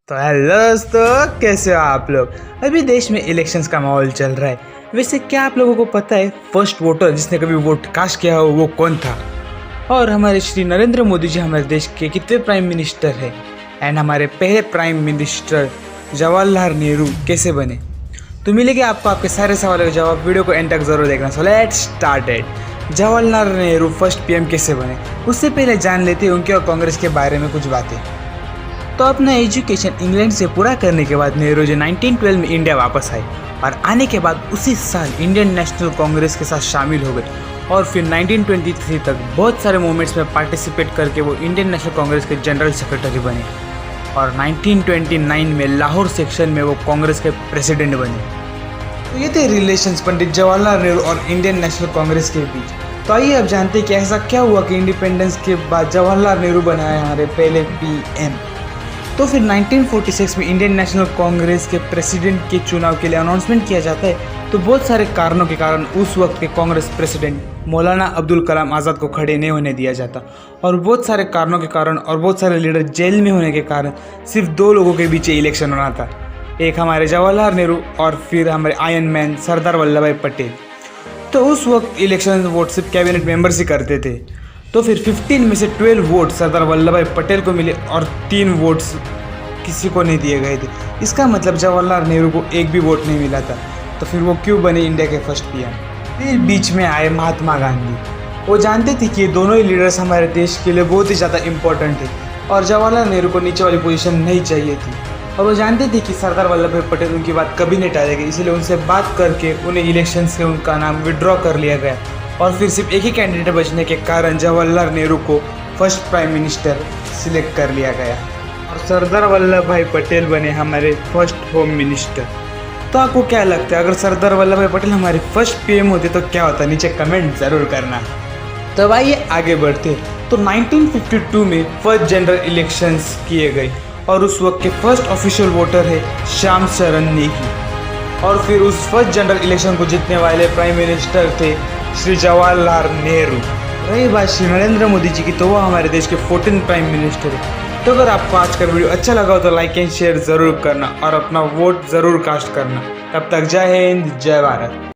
तो हेलो दोस्तों, कैसे हो आप लोग। अभी देश में इलेक्शंस का माहौल चल रहा है। वैसे क्या आप लोगों को पता है फर्स्ट वोटर जिसने कभी वोट कास्ट किया हो वो कौन था? और हमारे श्री नरेंद्र मोदी जी हमारे देश के कितने प्राइम मिनिस्टर हैं? एंड हमारे पहले प्राइम मिनिस्टर जवाहरलाल नेहरू कैसे बने? तो मिलेंगे आपको आपके सारे सवालों के जवाब। वीडियो को एंड तक जरूर देखना। So let's started. Jawaharlal Nehru first PM कैसे बने, उससे पहले जान लेते हैं उनके और कांग्रेस के बारे में कुछ बातें। तो अपना एजुकेशन इंग्लैंड से पूरा करने के बाद नेहरू जी 1912 में इंडिया वापस आए और आने के बाद उसी साल इंडियन नेशनल कांग्रेस के साथ शामिल हो गए और फिर 1923 तक बहुत सारे मूवमेंट्स में पार्टिसिपेट करके वो इंडियन नेशनल कांग्रेस के जनरल सेक्रेटरी बने और 1929 में लाहौर सेक्शन में वो कांग्रेस के प्रेसिडेंट बने। तो ये थे रिलेशंस पंडित जवाहरलाल नेहरू और इंडियन नेशनल कांग्रेस के बीच। तो आइए अब जानते हैं कि ऐसा क्या हुआ कि इंडिपेंडेंस के बाद जवाहरलाल नेहरू बनाए हमारे पहले पीएम। तो फिर 1946 में इंडियन नेशनल कांग्रेस के प्रेसिडेंट के चुनाव के लिए अनाउंसमेंट किया जाता है। तो बहुत सारे कारणों के कारण उस वक्त के कांग्रेस प्रेसिडेंट मौलाना अब्दुल कलाम आज़ाद को खड़े नहीं होने दिया जाता और बहुत सारे कारणों के कारण और बहुत सारे लीडर जेल में होने के कारण सिर्फ दो लोगों के बीच इलेक्शन होना था, एक हमारे जवाहरलाल नेहरू और फिर हमारे आयरन मैन सरदार वल्लभ भाई पटेल। तो उस वक्त इलेक्शन वोट सिर्फ कैबिनेट मेंबर्स ही करते थे। तो फिर 15 में से 12 वोट सरदार वल्लभ भाई पटेल को मिले और 3 वोट्स किसी को नहीं दिए गए थे। इसका मतलब जवाहरलाल नेहरू को एक भी वोट नहीं मिला था। तो फिर वो क्यों बने इंडिया के फर्स्ट पीएम? फिर बीच में आए महात्मा गांधी। वो जानते थे कि ये दोनों ही लीडर्स हमारे देश के लिए बहुत ही ज़्यादा इम्पोर्टेंट थे और जवाहरलाल नेहरू को नीचे वाली पोजीशन नहीं चाहिए थी। और वो जानते थे कि सरदार वल्लभ भाई पटेल उनकी बात कभी नहीं टालेंगे, इसलिए उनसे बात करके उन्हें इलेक्शन से उनका नाम विड्रॉ कर लिया गया और फिर सिर्फ एक ही कैंडिडेट बचने के कारण जवाहरलाल नेहरू को फर्स्ट प्राइम मिनिस्टर सिलेक्ट कर लिया गया और सरदार वल्लभ भाई पटेल बने हमारे फर्स्ट होम मिनिस्टर। तो आपको क्या लगता है अगर सरदार वल्लभ भाई पटेल हमारे फर्स्ट पीएम होते तो क्या होता? नीचे कमेंट ज़रूर करना। तब आइए आगे बढ़ते। तो 1952 में फर्स्ट जनरल इलेक्शंस किए गए और उस वक्त के फर्स्ट ऑफिशियल वोटर है श्याम शरण नेगी और फिर उस फर्स्ट जनरल इलेक्शन को जीतने वाले प्राइम मिनिस्टर थे श्री जवाहरलाल नेहरू। रही बात श्री नरेंद्र मोदी जी की, तो वो हमारे देश के 14 प्राइम मिनिस्टर है। तो अगर आपको आज का वीडियो अच्छा लगा हो तो लाइक एंड शेयर ज़रूर करना और अपना वोट ज़रूर कास्ट करना। तब तक जय हिंद, जय भारत।